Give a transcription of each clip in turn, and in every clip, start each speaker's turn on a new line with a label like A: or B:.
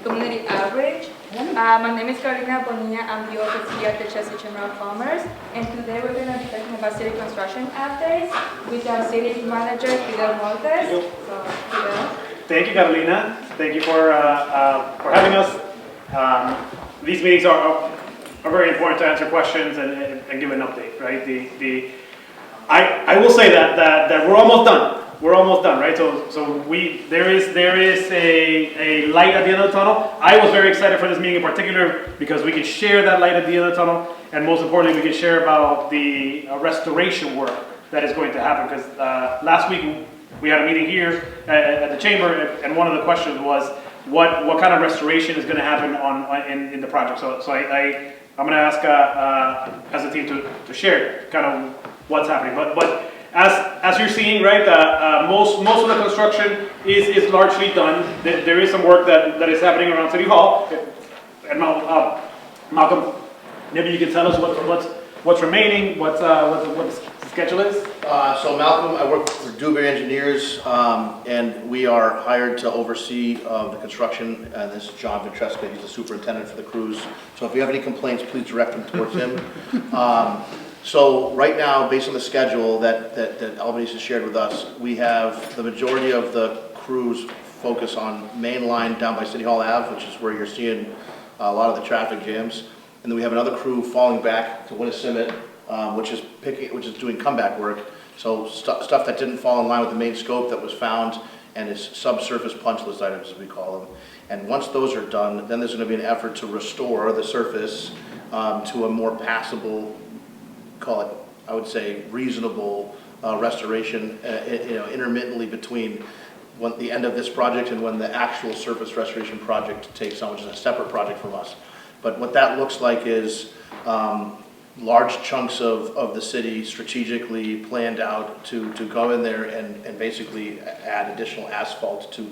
A: community outreach. My name is Carolina Bonilla. I'm the office here at the Chelsea Chamber of Commerce. And today we're going to be talking about city construction updates with our city manager, Fidel Montes. So, Fidel.
B: Thank you, Carolina. Thank you for having us. These meetings are very important to answer questions and give an update, right? I will say that we're almost done. We're almost done, right? So there is a light at the end of the tunnel. I was very excited for this meeting in particular because we can share that light at the end of the tunnel, and most importantly, we can share about the restoration work that is going to happen. Because last week we had a meeting here at the chamber, and one of the questions was what kind of restoration is going to happen in the project. So I'm going to ask as a team to share kind of what's happening. But as you're seeing, right, most of the construction is largely done. There is some work that is happening around City Hall. And Malcolm, maybe you can tell us what's remaining, what the schedule is.
C: So Malcolm, I work for Dewberry Engineers, and we are hired to oversee the construction. This is John Ventresca. He's the superintendent for the crews. So if you have any complaints, please direct them towards him. So right now, based on the schedule that Albanese has shared with us, we have the majority of the crews focus on main line down by City Hall Ave, which is where you're seeing a lot of the traffic jams. And then we have another crew falling back to Winnissimmet, which is doing comeback work. So stuff that didn't fall in line with the main scope that was found, and is subsurface punch list items, as we call them. And once those are done, then there's going to be an effort to restore the surface to a more passable, call it, I would say, reasonable restoration, intermittently between the end of this project and when the actual surface restoration project takes on, which is a separate project from us. But what that looks like is large chunks of the city strategically planned out to go in there and basically add additional asphalt to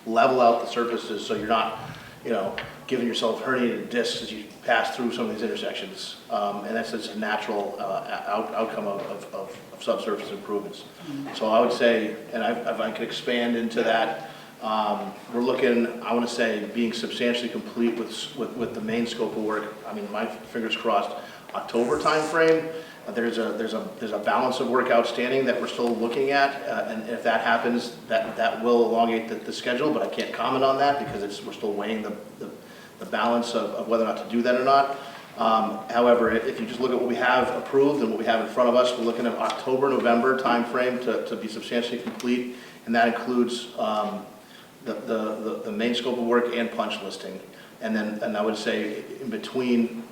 C: level out the surfaces so you're not, giving yourself herniated discs as you pass through some of these intersections. And that's just a natural outcome of subsurface improvements. So I would say, and if I could expand into that, we're looking, I want to say, being substantially complete with the main scope of work. I mean, my fingers crossed, October timeframe. There's a balance of work outstanding that we're still looking at, and if that happens, that will elongate the schedule. But I can't comment on that because we're still weighing the balance of whether or not to do that or not. However, if you just look at what we have approved and what we have in front of us, we're looking at October, November timeframe to be substantially complete, and that includes the main scope of work and punch listing. And I would say in between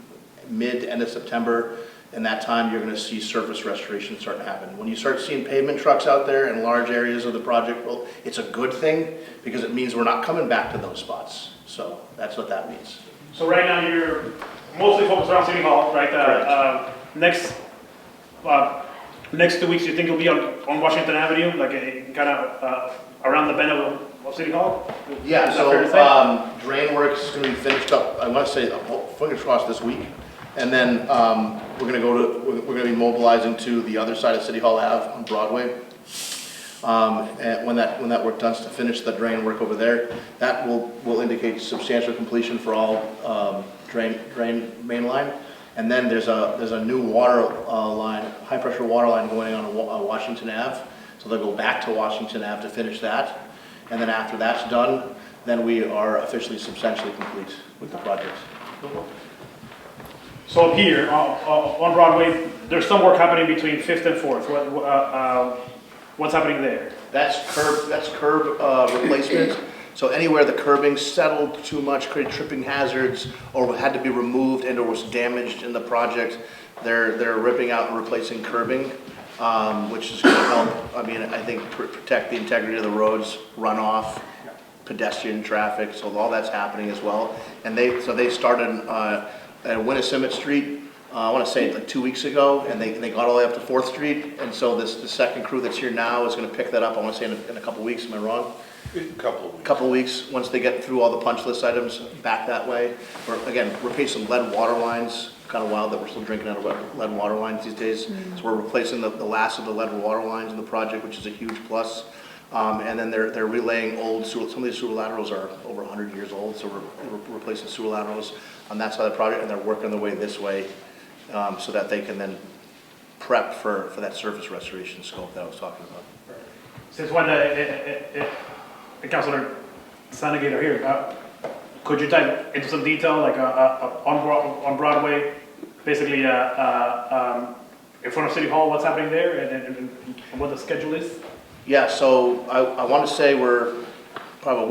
C: mid to end of September, and that time you're going to see surface restoration starting to happen. When you start seeing pavement trucks out there in large areas of the project, well, it's a good thing because it means we're not coming back to those spots. So that's what that means.
B: So right now you're mostly focused around City Hall, right? Next 2 weeks, you think you'll be on Washington Avenue, like kind of around the bend of City Hall?
C: Yeah. So drain work is going to be finished up. I want to say fingers crossed this week. And then we're going to be mobilizing to the other side of City Hall Ave on Broadway. And when that work done to finish the drain work over there, that will indicate substantial completion for all drain main line. And then there's a new water line, high pressure water line going on Washington Ave. So they'll go back to Washington Ave to finish that. And then after that's done, then we are officially substantially complete with the project.
B: So up here on Broadway, there's some work happening between 5th and 4th. What's happening there?
C: That's curb replacement. So anywhere the curbing settled too much, created tripping hazards, or had to be removed and or was damaged in the project, they're ripping out and replacing curbing, which is going to help. I mean, I think protect the integrity of the roads, runoff, pedestrian traffic. So all that's happening as well. And they started at Winnissimmet Street, I want to say like 2 weeks ago, and they got all the way up to 4th Street. And so the second crew that's here now is going to pick that up, I want to say in a couple weeks. Am I wrong?
D: A couple of weeks.
C: Couple weeks, once they get through all the punch list items back that way. Again, replace some lead water lines. Kind of wild that we're still drinking out of lead water lines these days. So we're replacing the last of the lead water lines in the project, which is a huge plus. And then they're relaying old sewer, some of these sewer laterals are over 100 years old, so we're replacing sewer laterals on that side of the project, and they're working their way this way, so that they can then prep for that surface restoration scope that I was talking about.
B: Since when Councilor Sanagator here, could you type into some detail, like on Broadway, basically in front of City Hall, what's happening there and what the schedule is?
C: Yeah, so I want to say we're probably a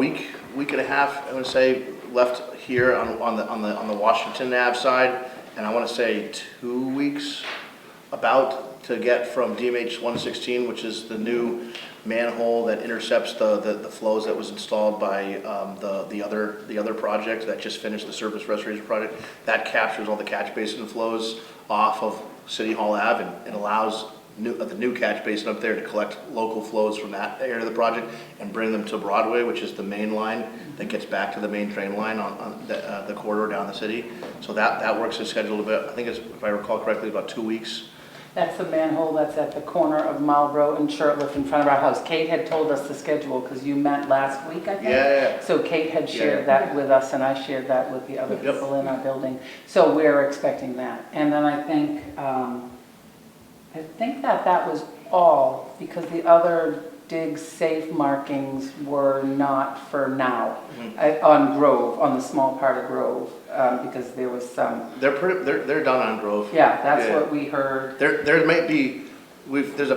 C: week and a half, I would say, left here on the Washington Ave side, and I want to say 2 weeks about to get from DMH 116, which is the new manhole that intercepts the flows that was installed by the other project that just finished, the surface restoration project. That captures all the catch basin flows off of City Hall Ave and allows the new catch basin up there to collect local flows from that area of the project and bring them to Broadway, which is the main line that gets back to the main train line on the corridor down the city. So that works as scheduled a bit. I think it's, if I recall correctly, about 2 weeks.
D: That's the manhole that's at the corner of Marlboro and Shirtliff in front of our house. Kate had told us the schedule because you met last week, I think.
C: Yeah.
D: So Kate had shared that with us, and I shared that with the other
C: Yep.
D: people in our building. So we're expecting that. And then I think that was all, because the other dig safe markings were not for now. On Grove, on the small part of Grove, because there was some,
C: They're done on Grove.
D: yeah, that's
C: Yeah.
D: what we heard.
C: There might be, there's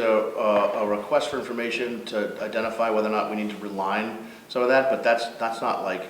C: a request for information to identify whether or not we need to reline some of that, but that's not like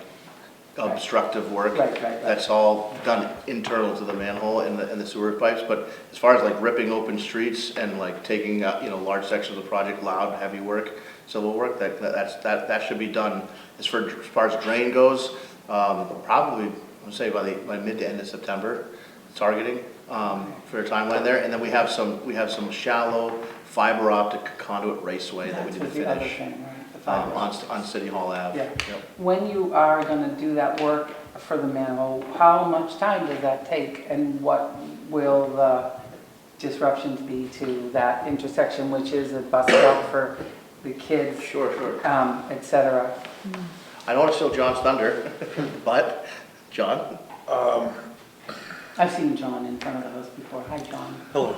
C: obstructive work.
D: Right.
C: That's all done internal to the manhole and the sewer pipes. But as far as like ripping open streets and like taking large sections of the project, loud, heavy work, civil work, that should be done. As far as drain goes, probably I would say by mid to end of September, targeting for a timeline there. And then we have some shallow fiber optic conduit raceway that we need to
D: That's the other
C: finish
D: thing, right? The fiber.
C: on City Hall Ave.
D: Yeah.
C: Yep.
D: When you are going to do that work for the manhole, how much time does that take, and what will the disruptions be to that intersection, which is a bus stop for the kids,
C: Sure.
D: et cetera?
C: I don't want to steal John's thunder, but John?
D: I've seen John in front of the house before. Hi, John.
E: Hello.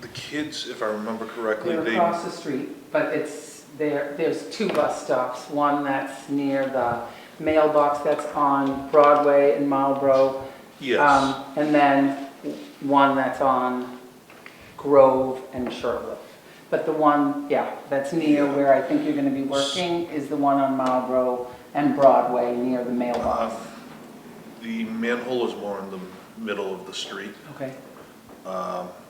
E: The kids, if I remember correctly,
D: They're across the street, but there's 2 bus stops. One that's near the mailbox that's on Broadway and Marlboro.
E: yes,
D: And then one that's on Grove and Shirtliff. But the one, that's near where I think you're gonna be working is the one on Marlboro and Broadway near the mailbox.
E: the manhole is more in the middle of the street,
D: Okay,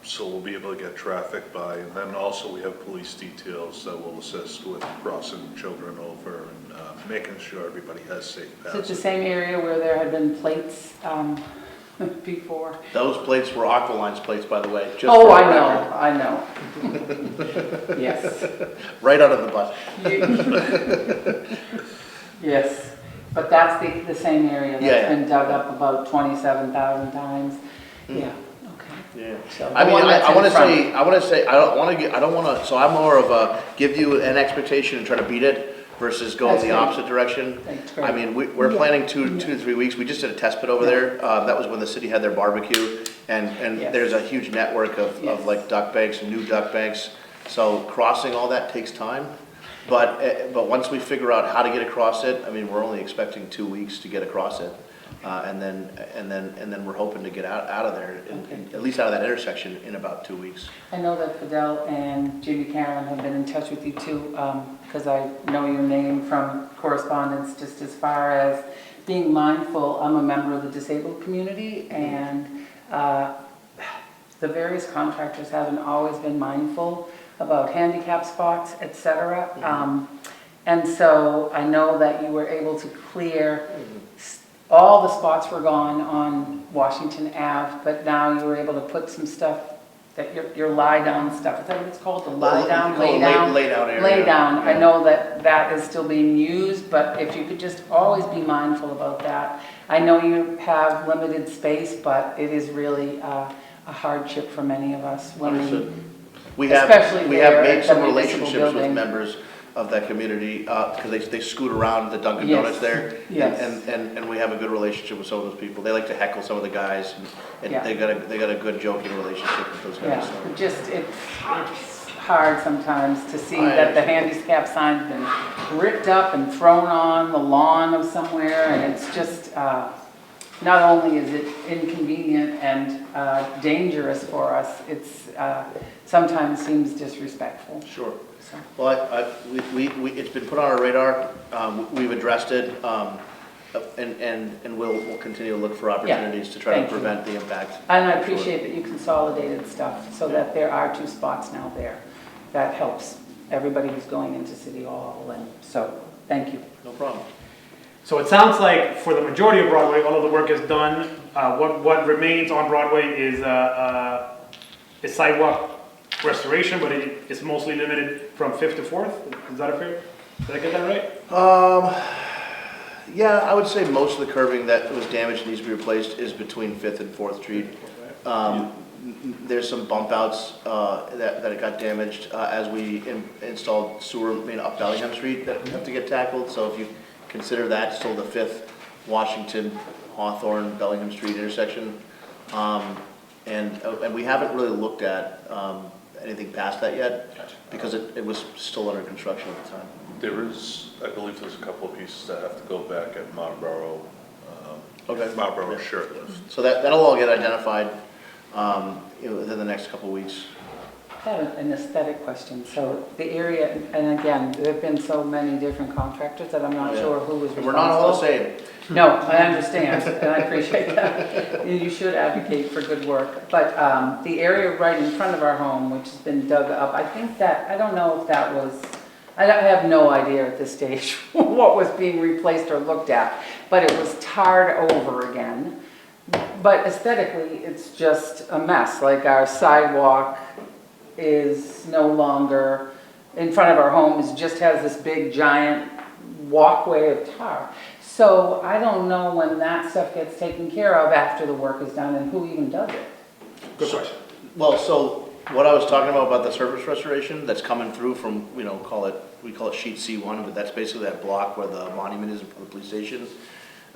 E: so we'll be able to get traffic by, and then also we have police details that will assist with crossing children over and making sure everybody has safe
D: is it the
E: passage.
D: same area where there had been plates before?
C: Those plates were Aqualine's plates, by the way. just
D: Oh,
C: for
D: I
C: the
D: know.
C: record.
D: Yes.
C: Right out of the bus.
D: Yes, but that's the same area
C: Yeah.
D: that's been dug up about 27,000 times. Yeah, okay.
C: Yeah.
D: So the
C: I mean,
D: one that's
C: I
D: in
C: want to
D: front.
C: say, I don't want to, so I'm more of a, give you an expectation and try to beat it versus go in
D: That's
C: the
D: great.
C: opposite direction.
D: That's great.
C: I mean, we're planning 2 to 3 weeks. We just did a test pit over there. That was when the city had their barbecue. And
D: Yes.
C: there's a huge network
D: Yes.
C: of like duck banks, new duck banks. So crossing all that takes time. But once we figure out how to get across it, I mean, we're only expecting 2 weeks to get across it. And then we're hoping to get out of there, at least out of that intersection in about 2 weeks.
D: I know that Fidel and Jimmy Carroll have been in touch with you too, because I know your name from correspondence, just as far as being mindful. I'm a member of the disabled community, and the various contractors haven't always been mindful about handicap spots, et cetera. And so I know that you were able to clear, all the spots were gone on Washington Ave, but now you were able to put some stuff, that your lie-down stuff, is that what it's called? The lie-down, lay-down?
C: Lay-down area.
D: Lay-down. I know that is still being used, but if you could just always be mindful about that. I know you have limited space, but it is really a hardship for many of us when we
C: Understood. We have
D: Especially
C: we have
D: there
C: made
D: at
C: some
D: the municipal
C: relationships with
D: building.
C: members of that community, because they scoot around the Dunkin'
D: Yes.
C: Donuts there.
D: Yes.
C: And we have a good relationship with some of those people. They like to heckle some of the guys, and
D: Yeah.
C: they got a good joking relationship with those
D: Yeah,
C: guys. so.
D: just, it's hard sometimes to see
C: I
D: that the handicap sign's been ripped up and thrown on the lawn of somewhere, and it's just, not only is it inconvenient and dangerous for us, it's sometimes seems disrespectful.
C: Sure.
D: So,
C: Well, it's been put on our radar, we've addressed it, and we'll continue to look for opportunities to try to
D: thank you.
C: prevent the impact.
D: And I appreciate that you consolidated stuff so that there are 2 spots now there. That helps everybody who's going into City Hall, and so, thank you.
C: No problem.
B: So it sounds like for the majority of Broadway, all of the work is done. What remains on Broadway is sidewalk restoration, but it's mostly limited from 5th to 4th. Is that fair? Did I get that right?
C: Yeah, I would say most of the curbing that was damaged and needs to be replaced is between 5th and 4th Street. There's some bump outs that it got damaged as we installed sewer main up Bellingham Street that have to get tackled. So if you consider that still the 5th Washington, Hawthorne, Bellingham Street intersection. And we haven't really looked at anything past that yet because it was still under construction at the time.
E: There is, I believe there's a couple of pieces that have to go back at Marlboro,
C: Okay.
E: Marlboro Shirtlift.
C: So that'll all get identified within the next couple of weeks.
D: I have an aesthetic question. So the area, and again, there have been so many different contractors that I'm not
C: Yeah.
D: sure who was
C: And
D: responsible.
C: we're not all the same.
D: No, I understand, and I appreciate that. You should advocate for good work. But the area right in front of our home, which has been dug up, I think that, I don't know if that was, I have no idea at this stage what was being replaced or looked at, but it was tarred over again. But aesthetically, it's just a mess. Like our sidewalk is no longer, in front of our home, just has this big giant walkway of tar. So I don't know when that stuff gets taken care of after the work is done and who even does it.
B: Good question.
C: Well, so what I was talking about the surface restoration that's coming through from, we call it sheet C1, but that's basically that block where the monument is for the police station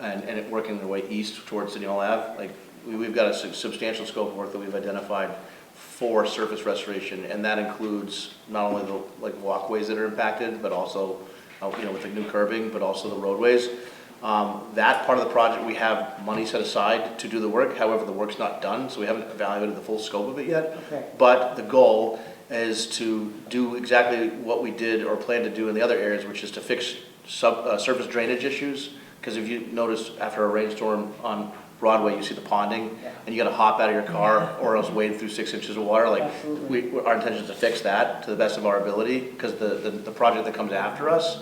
C: and it working their way east towards City Hall Ave. Like, we've got a substantial scope of work that we've identified for surface restoration, and that includes not only the walkways that are impacted, but also, with the new curbing, but also the roadways. That part of the project, we have money set aside to do the work. However, the work's not done, so we haven't evaluated the full scope of it yet.
D: Okay.
C: But the goal is to do exactly what we did or plan to do in the other areas, which is to fix surface drainage issues. Because if you notice, after a rainstorm on Broadway, you see the ponding,
D: Yeah.
C: and you gotta hop out of your car or else wade through 6 inches of water. Like,
D: Absolutely.
C: our intention is to fix that to the best of our ability, because the project that comes after us,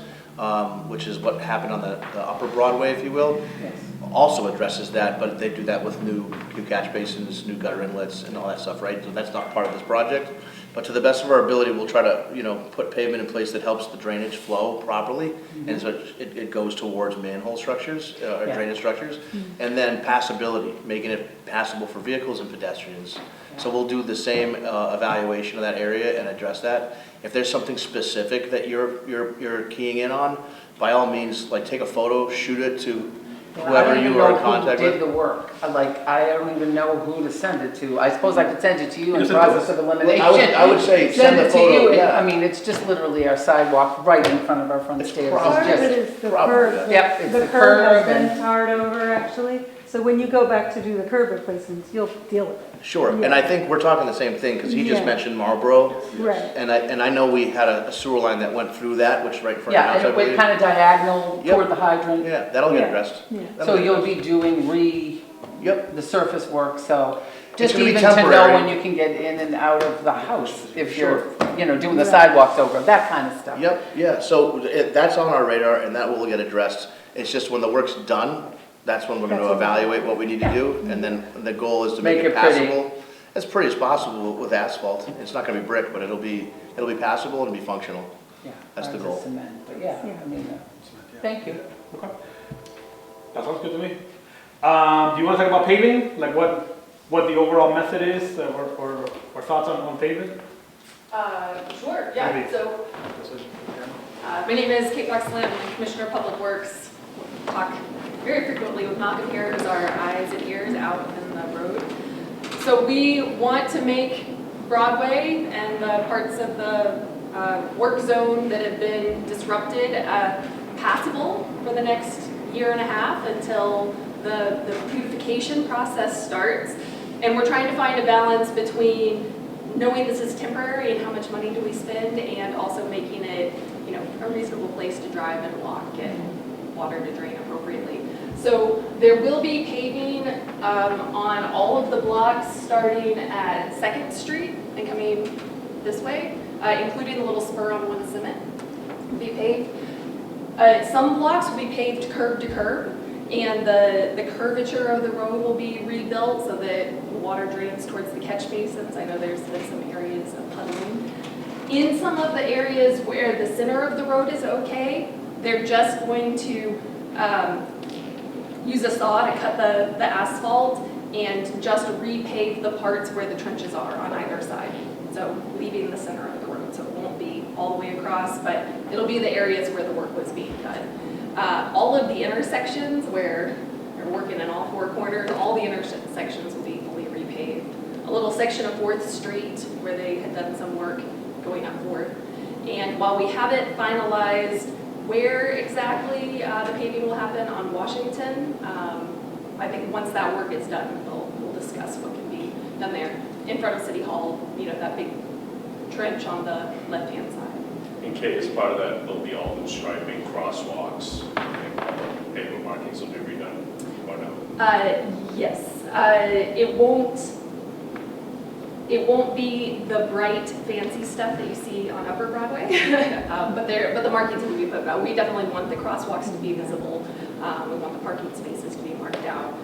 C: which is what happened on the upper Broadway, if you will,
D: Yes.
C: also addresses that, but they do that with new catch basins, new gutter inlets, and all that stuff, right? So that's not part of this project. But to the best of our ability, we'll try to, put pavement in place that helps the drainage flow properly, and so it goes towards manhole structures, or
D: Yeah.
C: drainage structures. And then passability, making it passable for vehicles and pedestrians. So we'll do the same evaluation of that area and address that. If there's something specific that you're keying in on, by all means, take a photo, shoot it to whoever you are in contact
D: I don't even know who did
C: with.
D: the work. I don't even know who to send it to. I suppose I could send it to you in
B: Just
D: the
B: send it to
D: process
B: us.
D: of elimination.
C: I would say send the
D: it to
C: photo,
D: you.
C: yeah.
D: I mean, it's just literally our sidewalk right in front of our front
C: It's
D: stairs.
C: probably-
D: It's
F: Part of
D: just-
F: it is the
C: Probably,
F: curb.
D: Yep, it's the
F: The curb has
D: curb and-
F: been tarred over, actually, so when you go back to do the curb replacements, you'll deal with it.
C: Sure, and
F: Yeah.
C: I think we're talking the same thing, because he just
F: Yeah.
C: mentioned Marlboro.
F: Right.
C: And I know we had a sewer line that went through that, which is right in front of the
D: Yeah,
C: house,
D: and
C: I
D: it went
C: believe.
D: kind of diagonal
C: Yep.
D: toward the hydrant.
C: Yeah, that'll get
F: Yeah.
C: addressed.
F: Yeah.
C: That'll
D: So
C: get
D: you'll
C: addressed.
D: be doing
C: Yep,
D: the surface work, so
C: It's
D: just
C: gonna be
D: even to know
C: temporary.
D: when you can get in and out of the house, if you're, doing the
F: Right.
D: sidewalks over, that kind of stuff.
C: yep, yeah, so that's on our radar, and that will get addressed. It's just when the work's done, that's when we're gonna
F: That's when-
C: evaluate what we need to do, and then the goal is to make
D: Make
C: it
D: it pretty.
C: passable. As pretty as possible with asphalt. It's not gonna be brick, but it'll be passable and be functional.
D: Yeah,
C: That's the
D: ours is
C: goal.
D: cement, but yeah,
F: Yeah.
D: I mean, thank you.
B: Okay. That sounds good to me. Do you want to talk about paving? Like what the overall method is, or thoughts on paving?
G: Sure, yeah,
B: Maybe.
G: so, my name is Kate Buxland, I'm Commissioner of Public Works. Talk very frequently with Malcolm here, who's our eyes and ears out in the road. So we want to make Broadway and the parts of the work zone that have been disrupted passable for the next year and a half until the beautification process starts. And we're trying to find a balance between knowing this is temporary and how much money do we spend, and also making it, you know, a reasonable place to drive and walk and water to drain appropriately. So there will be paving on all of the blocks starting at 2nd Street and coming this way, including the little spur on 1 Cement will be paved. Some blocks will be paved curb to curb, and the curvature of the road will be rebuilt so that the water drains towards the catch basins. I know there's been some areas of puddling. In some of the areas where the center of the road is okay, they're just going to use a saw to cut the asphalt and just repave the parts where the trenches are on either side. So leaving the center of the road, so it won't be all the way across, but it'll be the areas where the work was being done. All of the intersections where they're working in all 4 corners, all the intersections will be fully repaved. A little section of 4th Street where they had done some work going up 4th. And while we haven't finalized where exactly the paving will happen on Washington, I think once that work is done, we'll discuss what can be done there. In front of City Hall, you know, that big trench on the left-hand side.
H: In case part of that will be all new striping, crosswalks, and paper markings will be redone, or no?
G: Yes, it won't be the bright fancy stuff that you see on Upper Broadway, but the markings will be put out. We definitely want the crosswalks to be visible. We want the parking spaces to be marked out.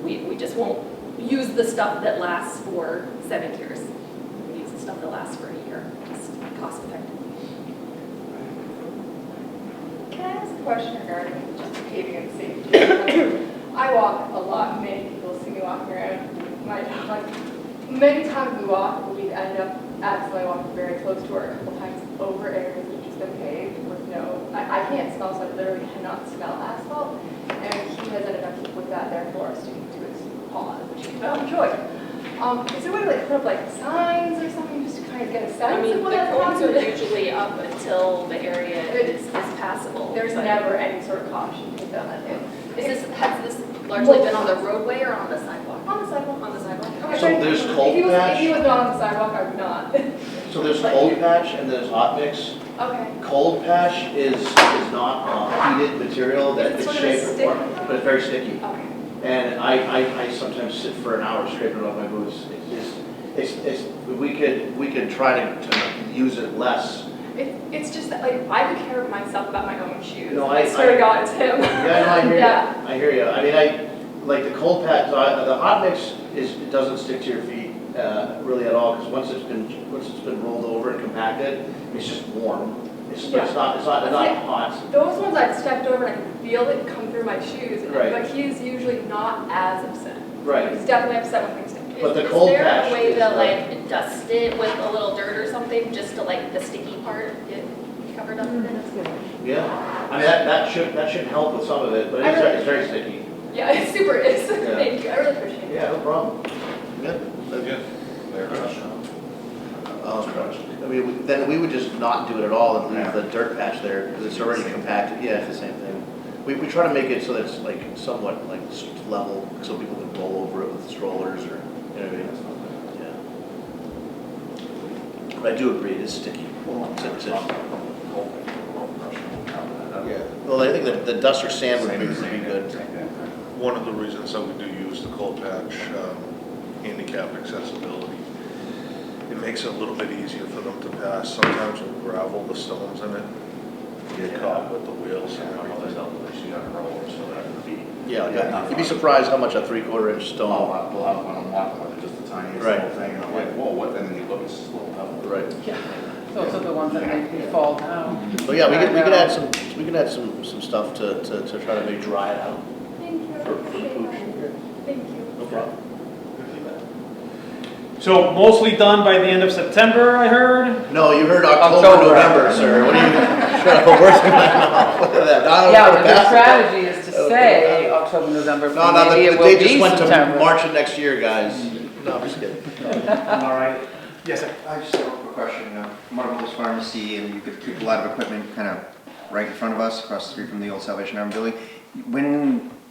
G: We just won't use the stuff that lasts for 7 years. We use the stuff that lasts for a year, just cost effective.
A: Can I ask a question regarding just paving and safety? I walk a lot, many people see me walking around my dog. Many times we walk, we end up accidentally walking very close to her, a couple times over areas that have just been paved with no, I can't smell, so I literally cannot smell asphalt. And he has ended up with that there for us sticking to his paw, which he enjoyed. Is there a way to like put up like signs or something just to kind of get a sense
G: I mean,
A: of what
G: the
A: that's
G: cones are
A: happening?
G: usually up until the area is passable.
A: There's
G: but-
A: never any sort of caution taken on that.
G: Has this largely been on the roadway or on the sidewalk?
A: On the sidewalk.
G: On the sidewalk.
A: Okay.
C: So there's cold patch?
A: If he was not on the sidewalk, I would not.
C: So there's cold patch and there's hot mix.
A: Okay.
C: Cold patch is not heated material that
A: Is it
C: it's
A: sort of a
C: shaped
A: stick?
C: for, but it's very sticky.
A: Okay.
C: And I sometimes sit for an hour scraping it off my boots. We could try to use it less.
A: It's just that, like, I would care of myself about my own shoes.
C: No,
A: I swear to God, it's him.
C: Yeah, no, I hear
A: Yeah.
C: you. I hear you. I mean, like the cold patch, the hot mix it doesn't stick to your feet really at all, because once it's been rolled over and compacted, it's just warm. It's not hot.
A: Those ones I've stepped over and I can feel it come through my shoes,
C: Right.
A: but he's usually not as upset.
C: Right.
A: He's definitely upset when things stick.
C: But the cold patch.
G: Is there a way
C: is,
G: to like dust it with a little dirt or something, just to like the sticky part get covered up with it?
F: That's good.
C: Yeah. I mean that should help with some of it, but it's very sticky.
A: Yeah, it super is.
C: Yeah.
A: Thank you, I really appreciate it.
C: Yeah, no problem. Good.
E: Yeah.
C: I mean, then we would just not do it at all and leave the dirt patch there, because it's already compacted. Yeah, it's the same thing. We try to make it so that it's like somewhat like level, so people can roll over it with strollers or, you know what I mean? Yeah. But I do agree, it is sticky. Yeah. Well, I think the dust or sand would be pretty good.
E: One of the reasons that we do use the cold patch, handicap accessibility, it makes it a little bit easier for them to pass. Sometimes with gravel, the stones in it get caught with the wheels and everything.
C: Yeah, you'd be surprised how much a 3/4 inch stone.
I: We'll have one I'm walking with, just the tiniest
C: Right.
I: little thing, and I'm like, whoa, what, and then you look, it's just a little pebble.
C: Right.
D: Those are the ones that make me fall down.
C: So yeah, we can add some stuff to try to maybe dry it out.
A: Thank you, I
C: For
A: appreciate
C: pooch.
A: that. Thank you.
C: No problem.
B: So mostly done by the end of September, I heard?
C: No, you heard October, November, sir. What are you, shut up, I'm working my mouth. Look at that. Donald
D: Yeah,
C: put
D: but
C: it
D: the
C: past me.
D: strategy is to say October, November,
C: No,
D: but
C: no,
D: maybe
C: the
D: it will
C: date just
D: be
C: went to
D: September.
C: March of next year, guys. No, I'm just kidding.
B: All right. Yes, sir.
J: I just have a quick question. Marvelous Pharmacy, and you could keep a lot of equipment kind of right in front of us, across the street from the old Salvation Army building.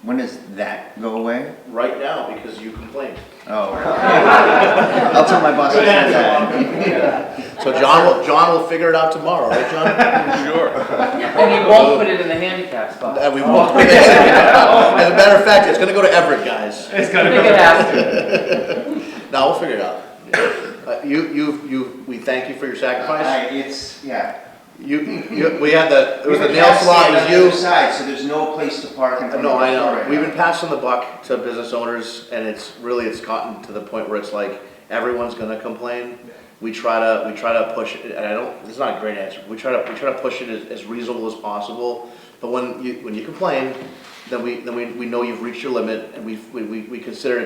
J: When does that go away?
C: Right now, because you complained.
J: Oh, I'll tell my boss to say that.
C: So John will figure it out tomorrow, right, John?
E: Sure.
D: And he won't put it in the handicap spot.
C: And we won't. As a matter of fact, it's gonna go to Everett, guys.
B: It's
D: I
B: gonna
D: think
B: go.
D: it has to.
C: No, we'll figure it out. We thank you for your sacrifice.
J: It's, yeah.
C: We had it was the
J: We have a
C: nail
J: cab
C: salon,
J: stand
C: it
J: on the
C: was
J: other
C: you.
J: side, so there's no place to park in front of
C: No,
J: our
C: I
J: store
C: know.
J: right
C: We've
J: now.
C: been passing the buck to business owners, and it's gotten to the point where it's like, everyone's gonna complain. We try to push it, and it's not a great answer. We try to push it as reasonable as possible. But when you complain, then we know you've reached your limit, and we consider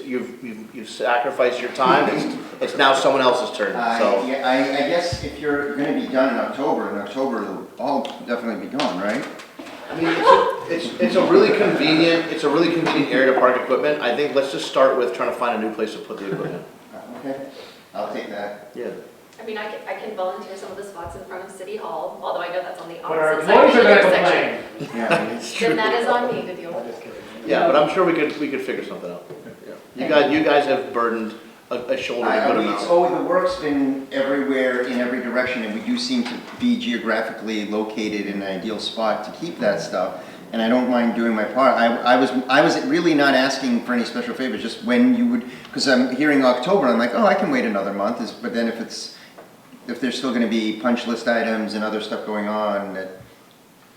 C: you've sacrificed your time. It's now someone else's turn, so.
J: Yeah, I guess if you're gonna be done in October it'll all definitely be gone, right?
C: I mean, it's a really convenient area to park equipment. I think let's just start with trying to find a new place to put the equipment.
J: Okay, I'll take that.
C: Yeah.
G: I mean, I can volunteer some of the spots in front of City Hall, although I know that's on the
B: But our
G: opposite side of
B: employees
G: the
B: are gonna
G: intersection.
B: complain.
J: Yeah.
C: It's true.
G: Then that is on me to deal with.
C: Yeah, but I'm sure we could figure something out. Yeah. You guys have burdened a shoulder a good amount.
J: The work's been everywhere in every direction, and we do seem to be geographically located in an ideal spot to keep that stuff. And I don't mind doing my part. I was really not asking for any special favors, just when you would, because I'm hearing October, I'm like, oh, I can wait another month. But then if there's still going to be punch list items and other stuff going on,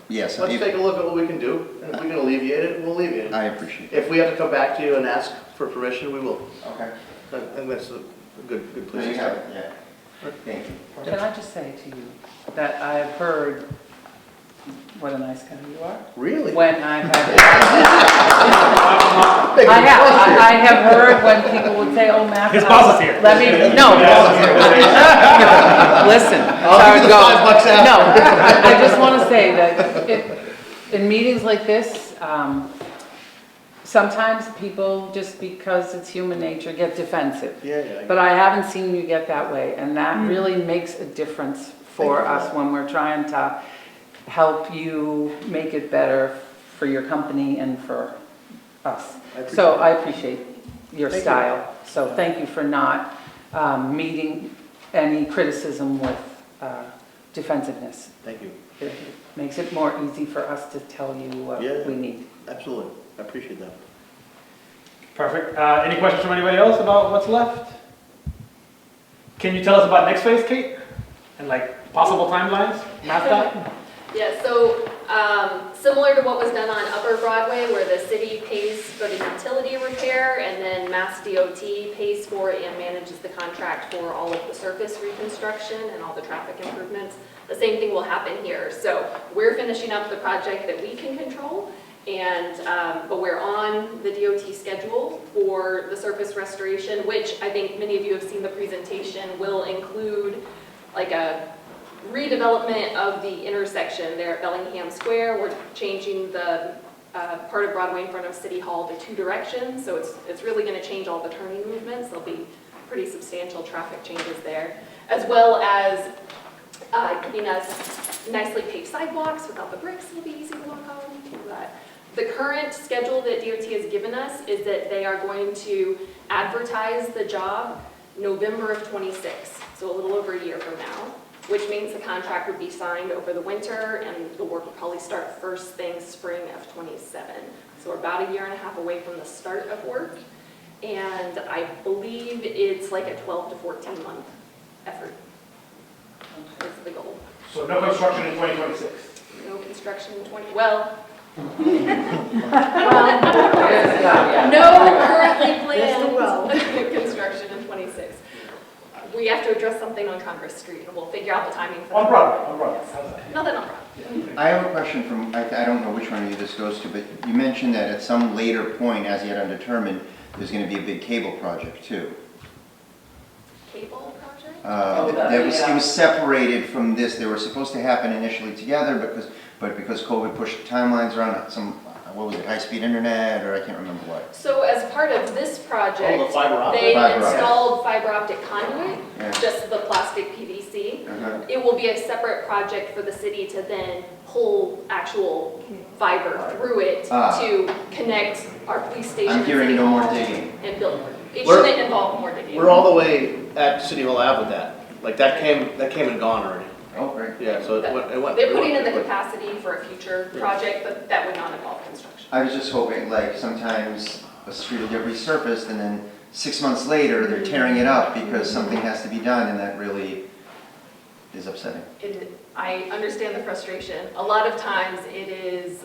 J: yes.
C: Let's take a look at what we can do, and if we can alleviate it, we'll alleviate it.
J: I appreciate it.
C: If we have to come back to you and ask for permission, we will.
J: Okay.
C: I think that's a good
J: There
C: place to
J: you have
C: start.
J: it, yeah. Thank you.
D: Can I just say to you that I've heard, what a nice guy you are,
C: Really?
D: when I have heard when people would say, oh, Matt.
B: His boss is here.
D: Let me, no. Listen,
C: I'll
D: sorry,
C: give you the
D: go.
C: $5 after.
D: No, I just want to say that in meetings like this, sometimes people, just because it's human nature, get defensive.
C: Yeah.
D: But I haven't seen you get that way, and that really makes a difference for
C: Thank you.
D: us when we're trying to help you make it better for your company and for us. So I appreciate your
C: Thank you.
D: style. So thank you for not meeting any criticism with defensiveness.
C: Thank you.
D: It makes it more easy for us to tell you what
C: Yeah.
D: we need.
C: Absolutely. I appreciate that.
B: Perfect. Any questions from anybody else about what's left? Can you tell us about next phase, Kate? And like possible timelines? Mapped out?
G: Yeah, so similar to what was done on Upper Broadway, where the city pays for the utility repair and then Mass DOT pays for and manages the contract for all of the surface reconstruction and all the traffic improvements. The same thing will happen here. So we're finishing up the project that we can control, and but we're on the DOT schedule for the surface restoration, which I think many of you have seen the presentation, will include like a redevelopment of the intersection there at Bellingham Square. We're changing the part of Broadway in front of City Hall to 2 directions, so it's really going to change all the turning movements. There'll be pretty substantial traffic changes there, as well as giving us nicely paved sidewalks without the bricks. Will be easy to walk on. But the current schedule that DOT has given us is that they are going to advertise the job November of 26, so a little over a year from now, which means the contract would be signed over the winter and the work will probably start first thing spring of 27. So we're about a year and a half away from the start of work. And I believe it's like a 12 to 14 month effort. That's the goal.
B: So no construction in 2026.
G: No construction in 20, well,
D: Yeah.
G: no currently planned construction in 26. We have to address something on Congress Street, and we'll figure out the timing for that.
B: On Broadway. How's that?
G: Nothing on Broadway.
J: I have a question from, I don't know which one of you this goes to, but you mentioned that at some later point, as yet undetermined, there's going to be a big cable project too. It was separated from this. They were supposed to happen initially together but because COVID pushed timelines around, what was it, high-speed internet, or I can't remember what.
G: So as part of this project,
C: Oh, the fiber optic.
G: they
J: Fiber optic.
G: installed fiber optic conduit,
J: Yeah.
G: just the plastic PVC.
J: Uh-huh.
G: It will be a separate project for the city to then pull actual fiber through it
J: Ah.
G: to connect our police station.
J: I'm
G: and
J: hearing
G: city
J: no more
G: hall
J: digging.
G: And build. It
C: We're-
G: shouldn't involve more digging.
C: We're all the way at City Hall Ave with that. Like, that came and gone already.
J: Oh, great.
C: Yeah, so it went.
G: They're putting in the capacity for a future project, but that would not involve construction.
J: I was just hoping, like, sometimes a street will get resurfaced and then 6 months later, they're tearing it up because something has to be done, and that really is upsetting.
G: I understand the frustration. A lot of times it is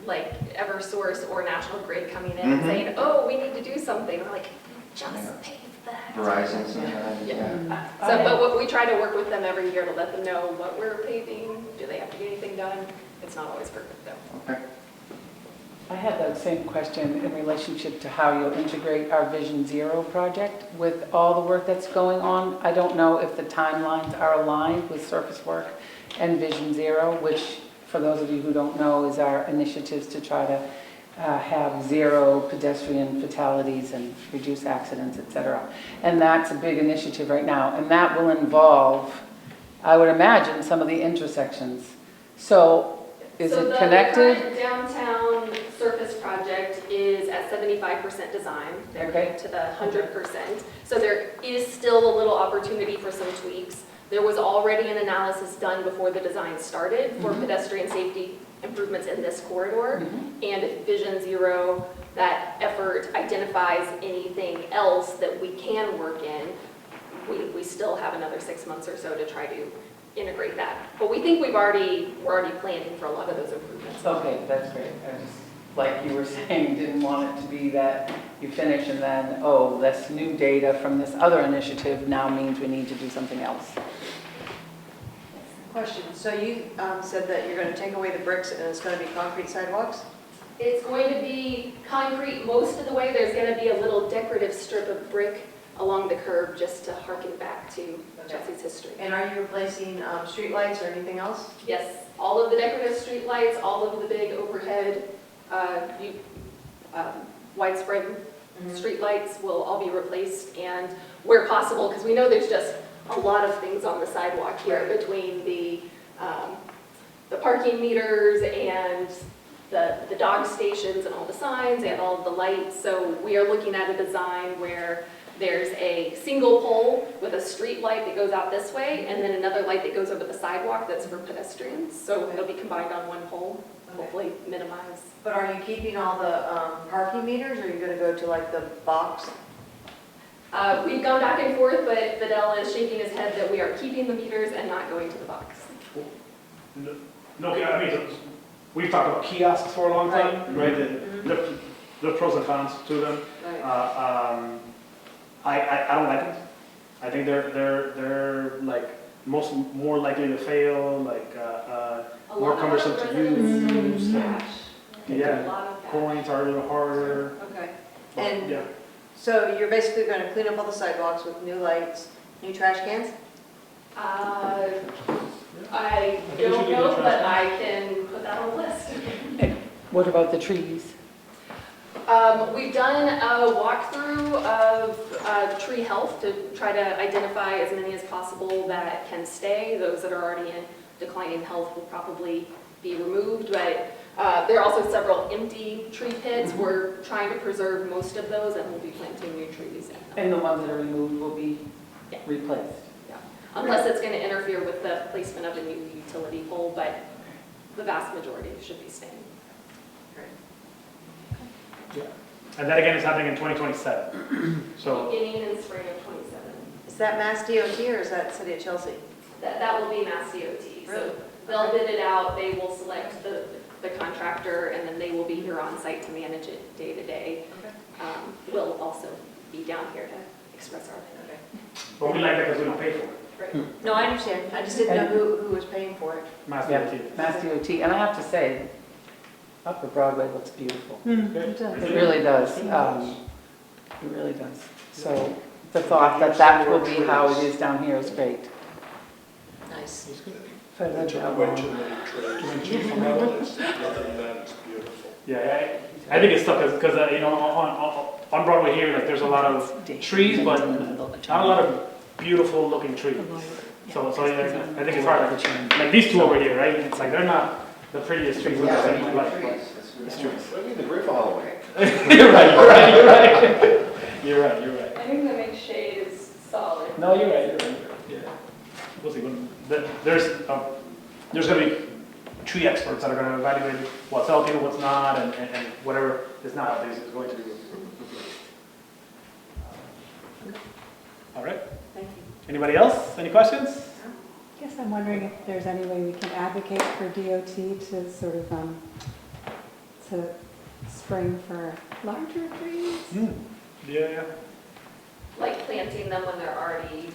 G: like Eversource or National Grid coming in and
J: Mhm.
G: saying, oh, we need to do something. We're like, just
J: Yeah.
G: pave that.
J: Verizon sometimes,
G: Yeah.
J: yeah.
G: So, but what we try to work with them every year to let them know what we're paving. Do they have to get anything done? It's not always perfect though.
J: Okay.
D: I had that same question in relationship to how you'll integrate our Vision Zero project with all the work that's going on. I don't know if the timelines are aligned with surface work and Vision Zero, which, for those of you who don't know, is our initiatives to try to have zero pedestrian fatalities and reduce accidents, et cetera. And that's a big initiative right now, and that will involve, I would imagine, some of the intersections. So is it connected?
G: So the current downtown surface project is at 75% design. They're
D: Okay.
G: getting to the 100%. So there is still a little opportunity for some tweaks. There was already an analysis done before the design started for pedestrian safety improvements in this corridor. And if Vision Zero, that effort identifies anything else that we can work in, we still have another 6 months or so to try to integrate that. But we think we're already planning for a lot of those improvements.
D: Okay, that's great. I just, like you were saying, didn't want it to be that you finish and then, oh, this new data from this other initiative now means we need to do something else.
K: Question, so you said that you're going to take away the bricks and it's going to be concrete sidewalks?
G: It's going to be concrete most of the way. There's going to be a little decorative strip of brick along the curb just to harken back to Chelsea's history.
K: And are you replacing streetlights or anything else?
G: Yes, all of the decorative street lights, all of the big overhead, widespread street lights will all be replaced, and where possible, because we know there's just a lot of things on the sidewalk here between the parking meters and the dog stations and all the signs and all of the lights. So we are looking at a design where there's a single pole with a street light that goes out this way, and then another light that goes over the sidewalk that's for pedestrians. So it'll be combined on one pole, hopefully minimize.
K: But are you keeping all the parking meters, or are you going to go to like the box?
G: We've gone back and forth, but Fidel is shaking his head that we are keeping the meters and not going to the box.
B: No, I mean, we've talked about kiosks for a long time, right? The pros and cons to them. I don't like them. I think they're like more likely to fail, like more cumbersome to use. Yeah, coins are a little harder.
K: Okay.
B: but,
K: And
B: yeah.
K: so you're basically going to clean up all the sidewalks with new lights, new trash cans?
G: I don't know, but I can put that on the list.
D: What about the trees?
G: We've done a walkthrough of tree health to try to identify as many as possible that can stay. Those that are already in declining health will probably be removed, but there are also several empty tree pits. We're trying to preserve most of those, and we'll be planting new trees in them.
D: And the ones that are removed will be replaced?
G: Yeah. Unless it's going to interfere with the placement of a new utility pole, but the vast majority should be staying.
B: And that again is happening in 2027. So
G: Beginning in spring of 27.
K: Is that Mass DOT or is that City of Chelsea?
G: That will be Mass DOT. So
K: Really?
G: they'll bid it out, they will select the contractor, and then they will be here on site to manage it day to day. We'll also be down here to express our opinion.
B: but we like that because we don't pay for it.
G: Right.
K: No, I understand. I just didn't know who was paying for it.
B: Mass
D: Yeah,
B: DOT.
D: Mass DOT, and I have to say, Upper Broadway looks beautiful.
F: It does.
D: It really does. It really does. So the thought that that will be how it is down here is great.
K: Nice.
D: If I lived that
E: Way
D: long.
E: too many trees. Other than that, it's beautiful.
B: Yeah, I think it's tough because you know, on Broadway here, like there's a lot of trees, but not a lot of beautiful looking trees. So yeah, I think it's hard. Like these two over here, right? It's like they're not the prettiest trees I've ever seen in my life. But it's trees.
I: What do you mean, the great for Halloween?
B: You're right. You're right.
G: I think that makes shade is solid.
B: No, you're right. Yeah. We'll see. There's going to be tree experts that are going to evaluate what's healthy, what's not, and whatever is not healthy is going to be replaced. All right.
K: Thank you.
B: Anybody else? Any questions?
F: I guess I'm wondering if there's any way we can advocate for DOT to sort of, to spring for larger trees?
B: Yeah.
G: Like planting them when they're already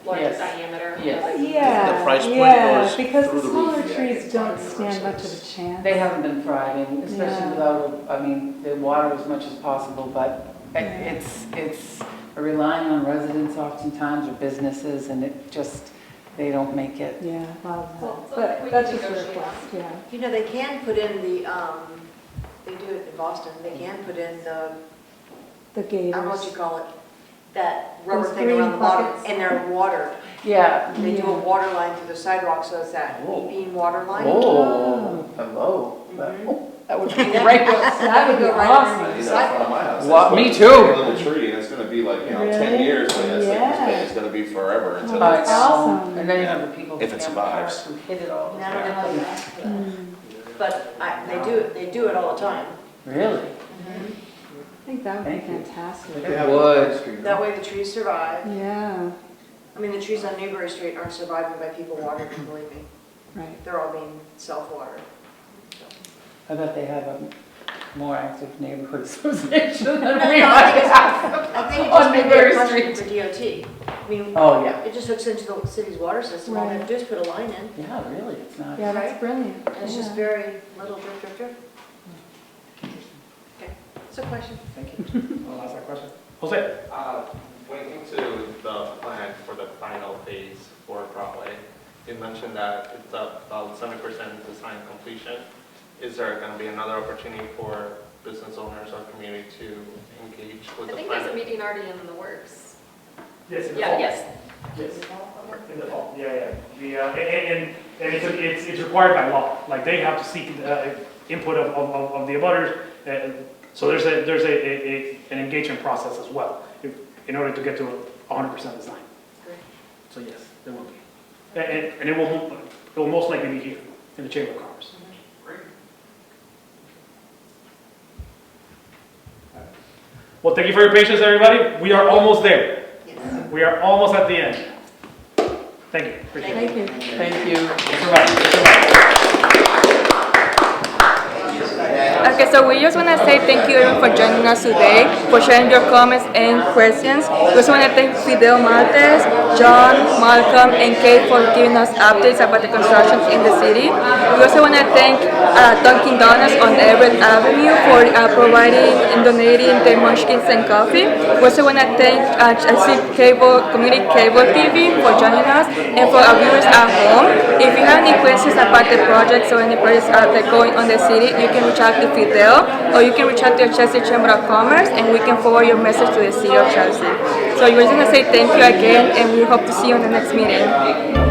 G: larger
D: Yes.
G: diameter.
D: Yes.
F: Yeah,
C: The price point
F: yeah,
C: goes
F: because
C: through
F: the
C: the
F: smaller
C: roof.
F: trees don't stand much of a chance.
D: They haven't been thriving, especially
F: Yeah.
D: without, I mean, they water as much as possible, but it's relying on residents oftentimes or businesses, and it just, they don't make it.
F: Yeah, a lot of
G: Well,
F: that,
G: so we
F: but that's
G: can
F: just a
G: negotiate.
F: request, yeah.
K: You know, they can put in the, they do it in Boston, they can put in the,
F: The
K: I don't know what you
F: gators.
K: call it, that rubber
F: Those
K: thing
F: green
K: around the bottom,
F: buckets.
K: and they're water.
D: Yeah.
K: They do a water line through the sidewalk, so it's that
D: Oh.
K: beam water line.
D: Oh, hello.
K: Mhm.
D: That would be
K: And that
D: great.
K: goes-
F: That would be
K: go right
F: awesome.
K: underneath
I: I
K: the
I: need that in front
K: sidewalk.
I: of my house.
D: What?
I: That's
D: Me
I: what-
D: too.
I: A little tree, and it's gonna be like, 10
F: Really?
I: years, and it's like,
F: Yeah.
I: this thing is gonna be forever until
F: Oh,
I: it's.
F: awesome.
D: And then you have the people who
I: If it
D: can't park
I: survives.
D: who hit it all the
K: And I don't know how
D: time.
K: you ask for that.
F: Mm,
K: But they do it all the time.
D: Really?
F: I think that would be
D: Thank you.
F: fantastic.
D: It would.
K: That way the trees survive.
F: Yeah,
K: I mean, the trees on Newbury Street aren't surviving by people watering them, believe me.
F: right.
K: They're all being self-watered.
D: I bet they have a more active neighborhood association than
K: No,
D: we
K: I think
D: have.
K: I think it
D: On
K: just may be
D: Newbury
K: a question
D: Street.
K: for DOT. I mean,
D: Oh, yeah.
K: it just hooks into the city's water system. All they have to do is put a line in.
D: Yeah, really, it's not.
F: Yeah, that's
K: Right?
F: brilliant.
K: And it's just
F: Yeah.
K: very little drip, drip, drip. Okay, it's a question.
B: Thank you. I'll ask that question. Jose?
L: When it came to the plan for the final phase for Broadway, you mentioned that it's about 70% design completion. Is there going to be another opportunity for business owners or community to engage with
G: I
L: the
G: think there's a
L: plan?
G: meeting already in the works.
B: Yes, in the
G: Yeah,
B: fall.
G: yes.
B: Yes. In the fall, yeah. And it's required by law. Like they have to seek input of the abutters. So there's an engagement process as well in order to get to 100% design. So yes, there will be. And it will most likely be here in the Chamber of Commerce. Well, thank you for your patience, everybody. We are almost there.
K: Yes.
B: We are almost at the end. Thank you. Appreciate it.
F: Thank you.
D: Thank you.
B: Thanks so much.
A: Okay, so we just want to say thank you everyone for joining us today, for sharing your comments and questions. We also want to thank Fidel Martes, John, Malcolm, and Kate for giving us updates about the construction in the city. We also want to thank Dunkin' Donuts on Everett Avenue for providing and donating the munchkins and coffee. We also want to thank Community Cable TV for joining us, and for our viewers at home. If you have any questions about the projects or any projects that are going on the city, you can reach out to Fidel, or you can reach out to the Chelsea Chamber of Commerce, and we can forward your message to the city of Chelsea. So we're just going to say thank you again, and we hope to see you in the next meeting.